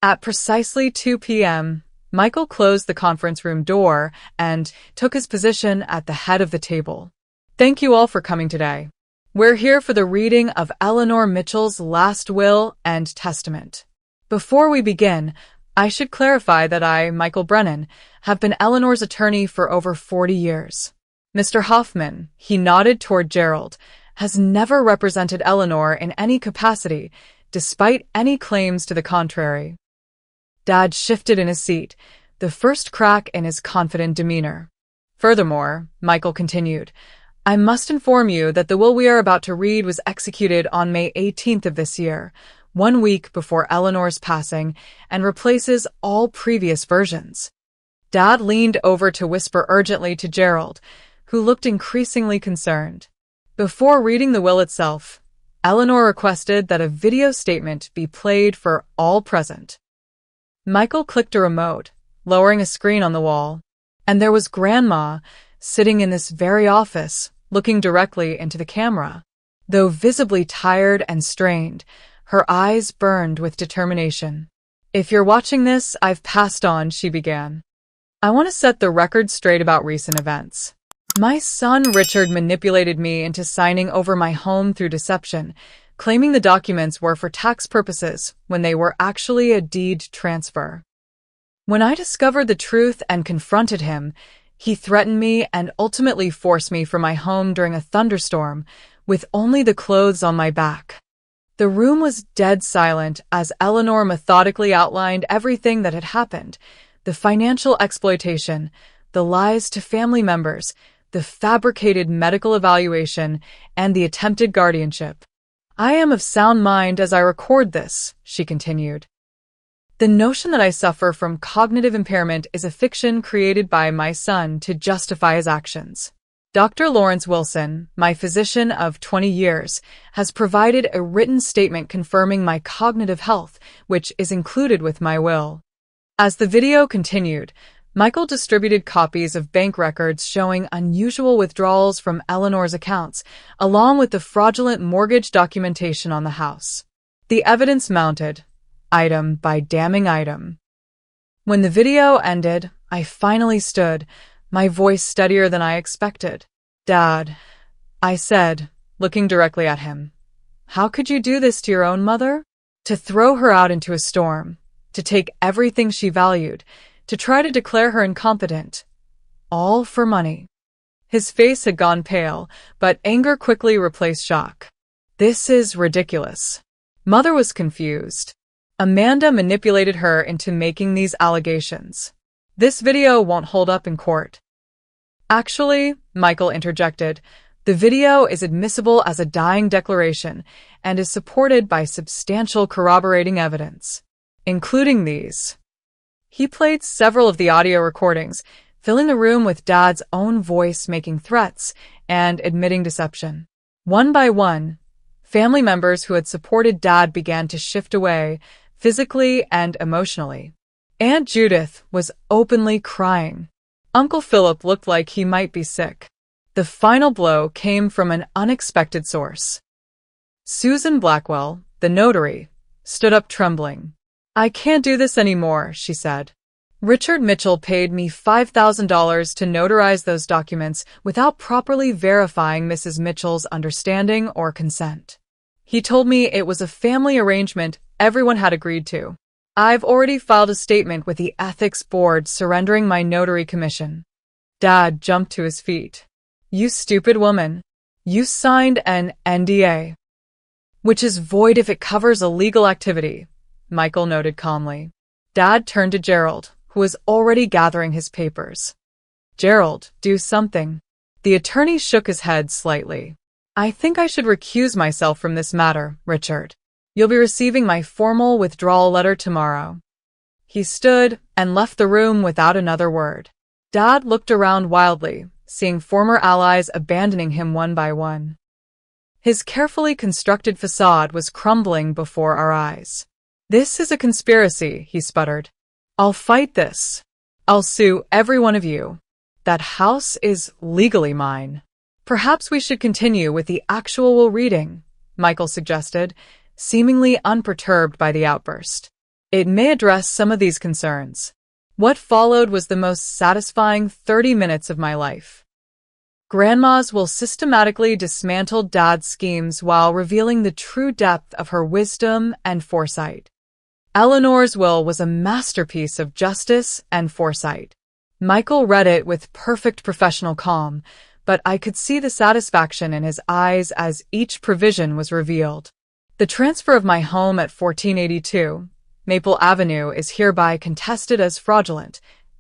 A: At precisely 2 p.m., Michael closed the conference room door and took his position at the head of the table. Thank you all for coming today. We're here for the reading of Eleanor Mitchell's last will and testament. Before we begin, I should clarify that I, Michael Brennan, have been Eleanor's attorney for over 40 years. Mr. Hoffman, he nodded toward Gerald, has never represented Eleanor in any capacity, despite any claims to the contrary. Dad shifted in his seat, the first crack in his confident demeanor. Furthermore, Michael continued, I must inform you that the will we are about to read was executed on May 18th of this year, 1 week before Eleanor's passing, and replaces all previous versions. Dad leaned over to whisper urgently to Gerald, who looked increasingly concerned. Before reading the will itself, Eleanor requested that a video statement be played for all present. Michael clicked a remote, lowering a screen on the wall, and there was Grandma sitting in this very office, looking directly into the camera. Though visibly tired and strained, her eyes burned with determination. If you're watching this, I've passed on, she began. I want to set the record straight about recent events. My son Richard manipulated me into signing over my home through deception, claiming the documents were for tax purposes when they were actually a deed transfer. When I discovered the truth and confronted him, he threatened me and ultimately forced me from my home during a thunderstorm, with only the clothes on my back. The room was dead silent as Eleanor methodically outlined everything that had happened, the financial exploitation, the lies to family members, the fabricated medical evaluation, and the attempted guardianship. I am of sound mind as I record this, she continued. The notion that I suffer from cognitive impairment is a fiction created by my son to justify his actions. Dr. Lawrence Wilson, my physician of 20 years, has provided a written statement confirming my cognitive health, which is included with my will. As the video continued, Michael distributed copies of bank records showing unusual withdrawals from Eleanor's accounts, along with the fraudulent mortgage documentation on the house. The evidence mounted, item by damning item. When the video ended, I finally stood, my voice steadier than I expected. Dad, I said, looking directly at him. How could you do this to your own mother? To throw her out into a storm, to take everything she valued, to try to declare her incompetent. All for money. His face had gone pale, but anger quickly replaced shock. This is ridiculous. Mother was confused. Amanda manipulated her into making these allegations. This video won't hold up in court. Actually, Michael interjected, the video is admissible as a dying declaration and is supported by substantial corroborating evidence, including these. He played several of the audio recordings, filling the room with Dad's own voice making threats and admitting deception. One by one, family members who had supported Dad began to shift away, physically and emotionally. Aunt Judith was openly crying. Uncle Philip looked like he might be sick. The final blow came from an unexpected source. Susan Blackwell, the notary, stood up trembling. I can't do this anymore, she said. Richard Mitchell paid me $5,000 to notarize those documents without properly verifying Mrs. Mitchell's understanding or consent. He told me it was a family arrangement everyone had agreed to. I've already filed a statement with the ethics board surrendering my notary commission. Dad jumped to his feet. You stupid woman. You signed an NDA, which is void if it covers illegal activity, Michael noted calmly. Dad turned to Gerald, who was already gathering his papers. "Gerald, do something." The attorney shook his head slightly. "I think I should recuse myself from this matter, Richard. You'll be receiving my formal withdrawal letter tomorrow." He stood and left the room without another word. Dad looked around wildly, seeing former allies abandoning him one by one. His carefully constructed facade was crumbling before our eyes. "This is a conspiracy," he sputtered. "I'll fight this. I'll sue every one of you. That house is legally mine." "Perhaps we should continue with the actual reading," Michael suggested, seemingly unperturbed by the outburst. "It may address some of these concerns." What followed was the most satisfying 30 minutes of my life. Grandma's will systematically dismantled Dad's schemes while revealing the true depth of her wisdom and foresight. Eleanor's will was a masterpiece of justice and foresight. Michael read it with perfect professional calm, but I could see the satisfaction in his eyes as each provision was revealed. "The transfer of my home at 1482 Maple Avenue is hereby contested as fraudulent,"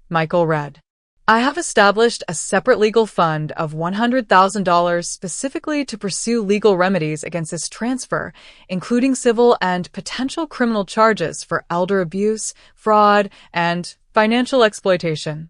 A: Michael read. "I have established a separate legal fund of $100,000 specifically to pursue legal remedies against this transfer, including civil and potential criminal charges for elder abuse, fraud, and financial exploitation."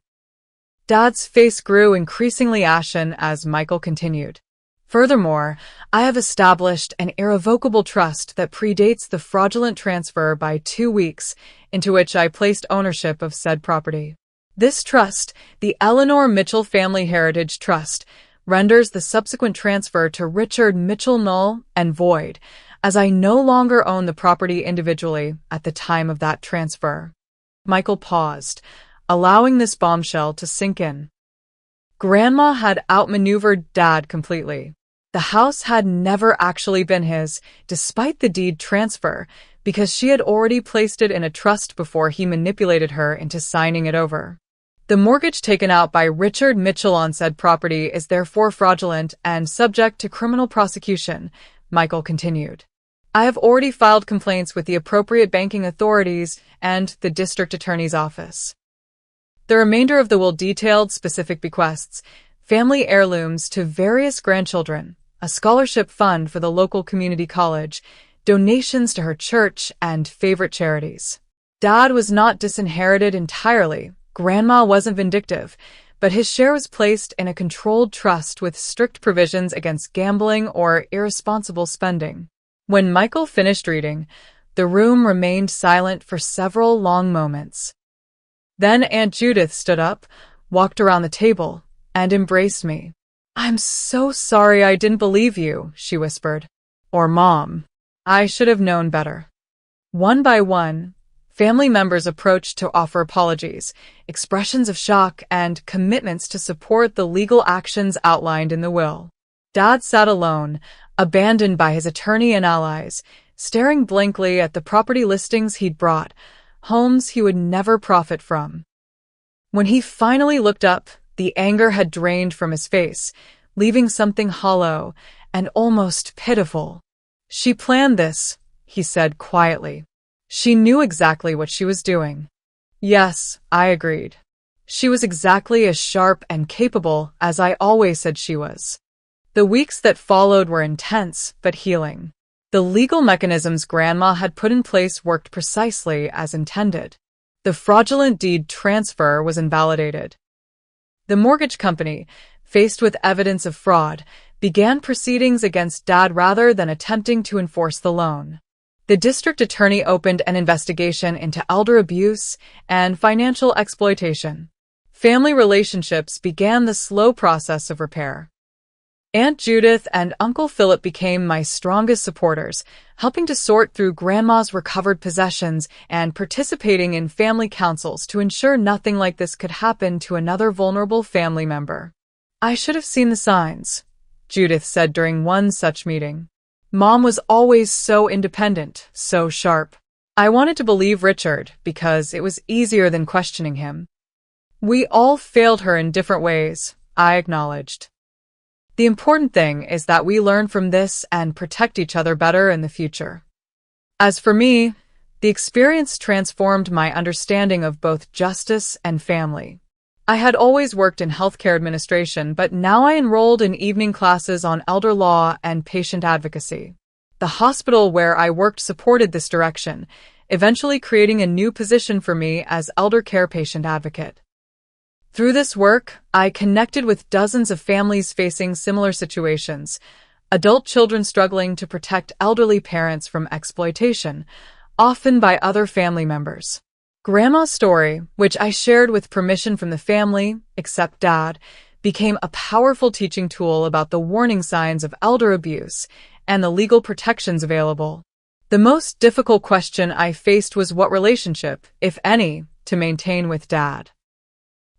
A: Dad's face grew increasingly ashen as Michael continued. "Furthermore, I have established an irrevocable trust that predates the fraudulent transfer by 2 weeks, into which I placed ownership of said property. This trust, the Eleanor Mitchell Family Heritage Trust, renders the subsequent transfer to Richard Mitchell null and void, as I no longer own the property individually at the time of that transfer." Michael paused, allowing this bombshell to sink in. Grandma had outmaneuvered Dad completely. The house had never actually been his, despite the deed transfer, because she had already placed it in a trust before he manipulated her into signing it over. "The mortgage taken out by Richard Mitchell on said property is therefore fraudulent and subject to criminal prosecution," Michael continued. "I have already filed complaints with the appropriate banking authorities and the district attorney's office." The remainder of the will detailed specific bequests, family heirlooms to various grandchildren, a scholarship fund for the local community college, donations to her church, and favorite charities. Dad was not disinherited entirely. Grandma wasn't vindictive, but his share was placed in a controlled trust with strict provisions against gambling or irresponsible spending. When Michael finished reading, the room remained silent for several long moments. Then Aunt Judith stood up, walked around the table, and embraced me. "I'm so sorry I didn't believe you," she whispered. "Or Mom. I should have known better." One by one, family members approached to offer apologies, expressions of shock, and commitments to support the legal actions outlined in the will. Dad sat alone, abandoned by his attorney and allies, staring blankly at the property listings he'd brought, homes he would never profit from. When he finally looked up, the anger had drained from his face, leaving something hollow and almost pitiful. "She planned this," he said quietly. "She knew exactly what she was doing." "Yes," I agreed. "She was exactly as sharp and capable as I always said she was." The weeks that followed were intense but healing. The legal mechanisms Grandma had put in place worked precisely as intended. The fraudulent deed transfer was invalidated. The mortgage company, faced with evidence of fraud, began proceedings against Dad rather than attempting to enforce the loan. The district attorney opened an investigation into elder abuse and financial exploitation. Family relationships began the slow process of repair. Aunt Judith and Uncle Philip became my strongest supporters, helping to sort through Grandma's recovered possessions and participating in family councils to ensure nothing like this could happen to another vulnerable family member. "I should have seen the signs," Judith said during one such meeting. "Mom was always so independent, so sharp. I wanted to believe Richard because it was easier than questioning him." "We all failed her in different ways," I acknowledged. "The important thing is that we learn from this and protect each other better in the future." As for me, The experience transformed my understanding of both justice and family. I had always worked in healthcare administration, but now I enrolled in evening classes on elder law and patient advocacy. The hospital where I worked supported this direction, eventually creating a new position for me as elder care patient advocate. Through this work, I connected with dozens of families facing similar situations, adult children struggling to protect elderly parents from exploitation, often by other family members. Grandma's story, which I shared with permission from the family, except Dad, became a powerful teaching tool about the warning signs of elder abuse and the legal protections available. The most difficult question I faced was what relationship, if any, to maintain with Dad.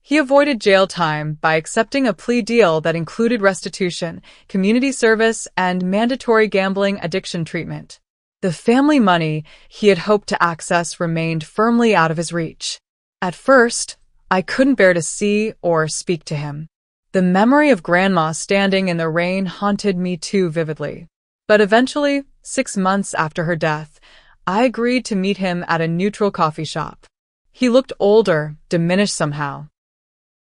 A: He avoided jail time by accepting a plea deal that included restitution, community service, and mandatory gambling addiction treatment. The family money he had hoped to access remained firmly out of his reach. At first, I couldn't bear to see or speak to him. The memory of Grandma standing in the rain haunted me too vividly. But eventually, 6 months after her death, I agreed to meet him at a neutral coffee shop. He looked older, diminished somehow.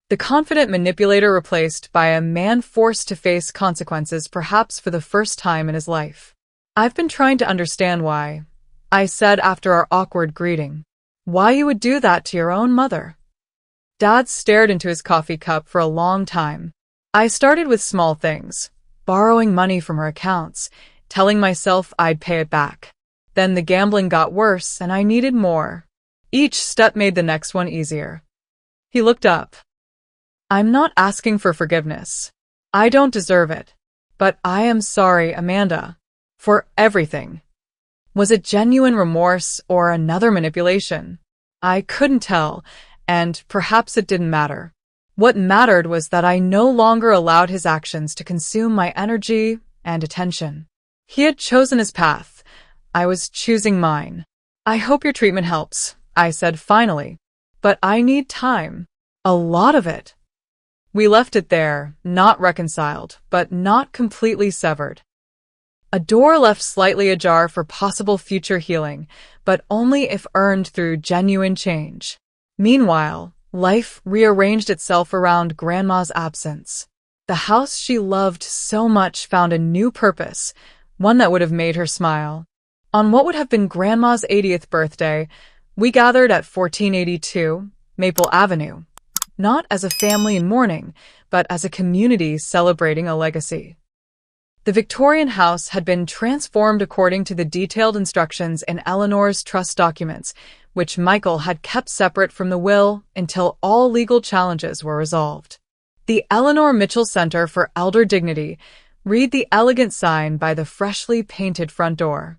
A: The confident manipulator replaced by a man forced to face consequences perhaps for the first time in his life. "I've been trying to understand why," I said after our awkward greeting. "Why you would do that to your own mother?" Dad stared into his coffee cup for a long time. I started with small things, borrowing money from her accounts, telling myself I'd pay it back. Then the gambling got worse and I needed more. Each step made the next one easier. He looked up. "I'm not asking for forgiveness. I don't deserve it. But I am sorry, Amanda. For everything." Was it genuine remorse or another manipulation? I couldn't tell, and perhaps it didn't matter. What mattered was that I no longer allowed his actions to consume my energy and attention. He had chosen his path. I was choosing mine. "I hope your treatment helps," I said finally. "But I need time. A lot of it." We left it there, not reconciled, but not completely severed. A door left slightly ajar for possible future healing, but only if earned through genuine change. Meanwhile, life rearranged itself around Grandma's absence. The house she loved so much found a new purpose, one that would have made her smile. On what would have been Grandma's 80th birthday, we gathered at 1482 Maple Avenue, not as a family in mourning, but as a community celebrating a legacy. The Victorian house had been transformed according to the detailed instructions in Eleanor's trust documents, which Michael had kept separate from the will until all legal challenges were resolved. The Eleanor Mitchell Center for Elder Dignity. Read the elegant sign by the freshly painted front door.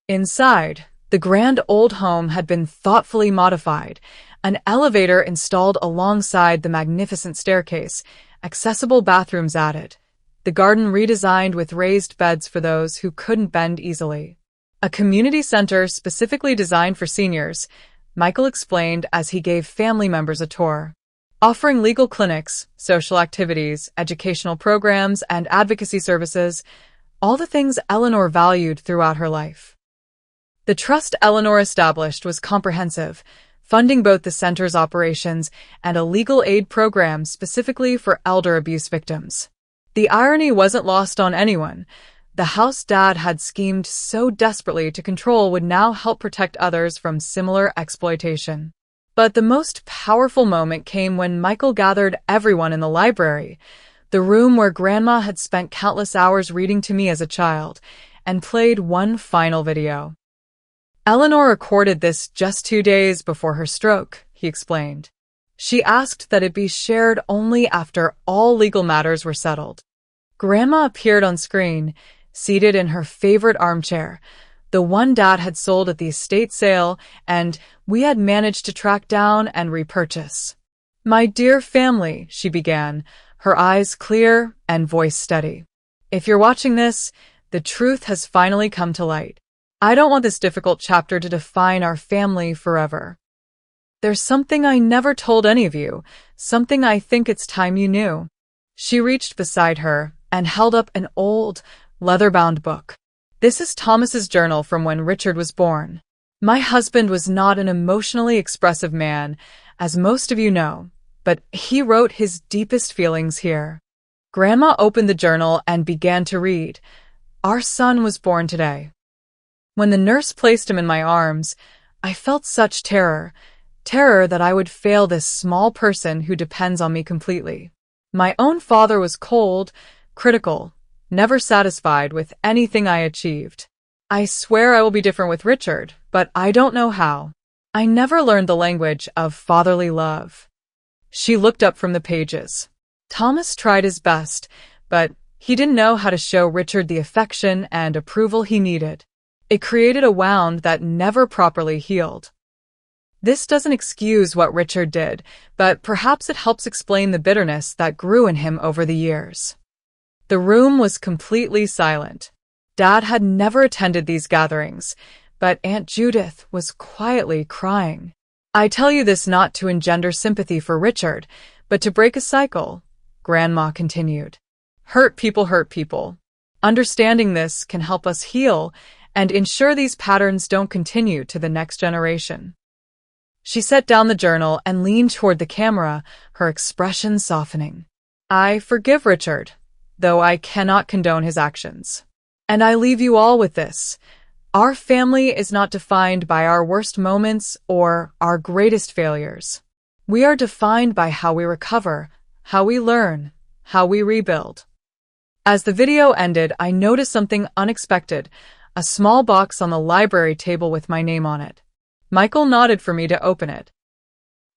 A: Inside, the grand old home had been thoughtfully modified, an elevator installed alongside the magnificent staircase, accessible bathrooms added, the garden redesigned with raised beds for those who couldn't bend easily. A community center specifically designed for seniors, Michael explained as he gave family members a tour. Offering legal clinics, social activities, educational programs, and advocacy services, all the things Eleanor valued throughout her life. The trust Eleanor established was comprehensive, funding both the center's operations and a legal aid program specifically for elder abuse victims. The irony wasn't lost on anyone. The house Dad had schemed so desperately to control would now help protect others from similar exploitation. But the most powerful moment came when Michael gathered everyone in the library, the room where Grandma had spent countless hours reading to me as a child, and played one final video. Eleanor recorded this just 2 days before her stroke, he explained. She asked that it be shared only after all legal matters were settled. Grandma appeared on screen, seated in her favorite armchair, the one Dad had sold at the estate sale and we had managed to track down and repurchase. "My dear family," she began, her eyes clear and voice steady. "If you're watching this, the truth has finally come to light. I don't want this difficult chapter to define our family forever. There's something I never told any of you, something I think it's time you knew." She reached beside her and held up an old, leather-bound book. "This is Thomas's journal from when Richard was born. My husband was not an emotionally expressive man, as most of you know, but he wrote his deepest feelings here. Grandma opened the journal and began to read. Our son was born today. When the nurse placed him in my arms, I felt such terror that I would fail this small person who depends on me completely. My own father was cold, critical, never satisfied with anything I achieved. I swear I will be different with Richard, but I don't know how. I never learned the language of fatherly love. She looked up from the pages. Thomas tried his best, but he didn't know how to show Richard the affection and approval he needed. It created a wound that never properly healed. This doesn't excuse what Richard did, but perhaps it helps explain the bitterness that grew in him over the years. The room was completely silent. Dad had never attended these gatherings, but Aunt Judith was quietly crying. I tell you this not to engender sympathy for Richard, but to break a cycle, Grandma continued. Hurt people. Understanding this can help us heal and ensure these patterns don't continue to the next generation. She set down the journal and leaned toward the camera, her expression softening. I forgive Richard, though I cannot condone his actions. And I leave you all with this. Our family is not defined by our worst moments or our greatest failures. We are defined by how we recover, how we learn, how we rebuild. As the video ended, I noticed something unexpected, a small box on the library table with my name on it. Michael nodded for me to open it.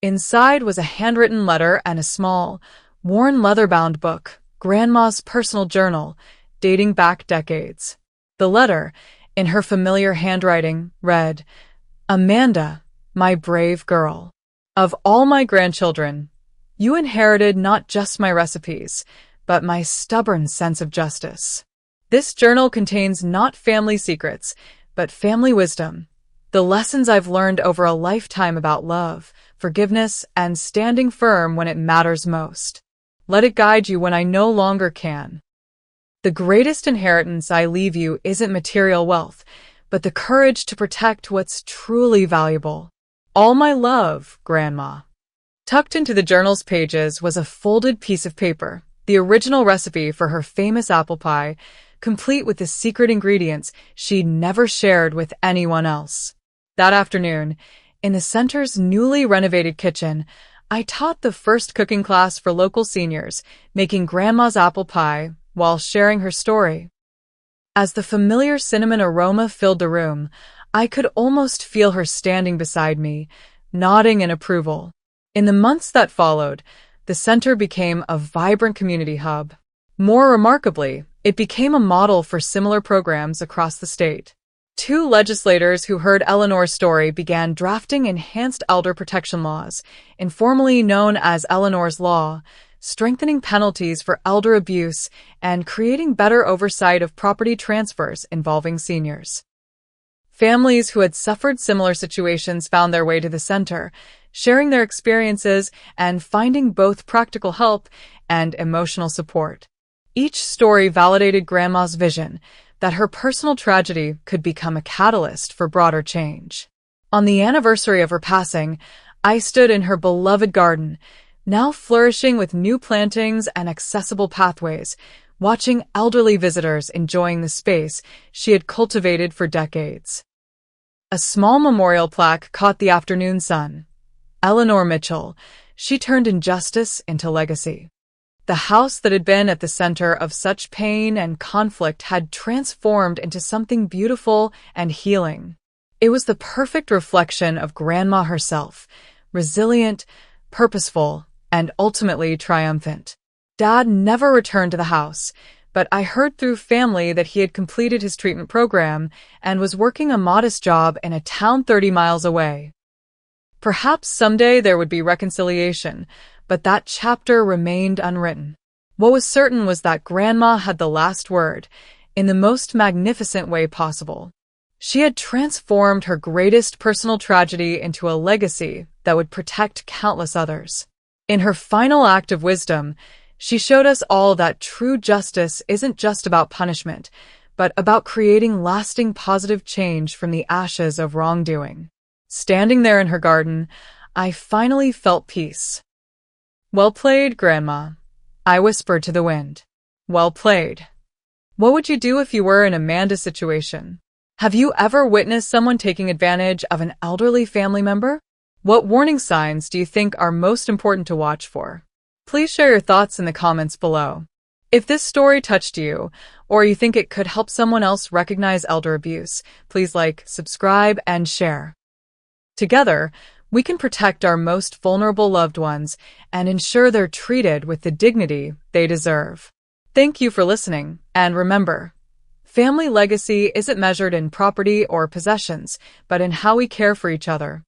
A: Inside was a handwritten letter and a small, worn leather-bound book, Grandma's personal journal, dating back decades. The letter, in her familiar handwriting, read, Amanda, my brave girl. Of all my grandchildren, you inherited not just my recipes, but my stubborn sense of justice. This journal contains not family secrets, but family wisdom, the lessons I've learned over a lifetime about love, forgiveness, and standing firm when it matters most. Let it guide you when I no longer can. The greatest inheritance I leave you isn't material wealth, but the courage to protect what's truly valuable. All my love, Grandma. Tucked into the journal's pages was a folded piece of paper, the original recipe for her famous apple pie, complete with the secret ingredients she'd never shared with anyone else. That afternoon, in the center's newly renovated kitchen, I taught the first cooking class for local seniors, making Grandma's apple pie while sharing her story. As the familiar cinnamon aroma filled the room, I could almost feel her standing beside me, nodding in approval. In the months that followed, the center became a vibrant community hub. More remarkably, it became a model for similar programs across the state. 2 legislators who heard Eleanor's story began drafting enhanced elder protection laws, informally known as Eleanor's Law, strengthening penalties for elder abuse and creating better oversight of property transfers involving seniors. Families who had suffered similar situations found their way to the center, sharing their experiences and finding both practical help and emotional support. Each story validated Grandma's vision that her personal tragedy could become a catalyst for broader change. On the anniversary of her passing, I stood in her beloved garden, now flourishing with new plantings and accessible pathways, watching elderly visitors enjoying the space she had cultivated for decades. A small memorial plaque caught the afternoon sun. Eleanor Mitchell, she turned injustice into legacy. The house that had been at the center of such pain and conflict had transformed into something beautiful and healing. It was the perfect reflection of Grandma herself, resilient, purposeful, and ultimately triumphant. Dad never returned to the house, but I heard through family that he had completed his treatment program and was working a modest job in a town 30 miles away. Perhaps someday there would be reconciliation, but that chapter remained unwritten. What was certain was that Grandma had the last word, in the most magnificent way possible. She had transformed her greatest personal tragedy into a legacy that would protect countless others. In her final act of wisdom, she showed us all that true justice isn't just about punishment, but about creating lasting positive change from the ashes of wrongdoing. Standing there in her garden, I finally felt peace. "Well played, Grandma," I whispered to the wind. "Well played." What would you do if you were in Amanda's situation? Have you ever witnessed someone taking advantage of an elderly family member? What warning signs do you think are most important to watch for? Please share your thoughts in the comments below. If this story touched you, or you think it could help someone else recognize elder abuse, please like, subscribe, and share. Together, we can protect our most vulnerable loved ones and ensure they're treated with the dignity they deserve. Thank you for listening, and remember, family legacy isn't measured in property or possessions, but in how we care for each other.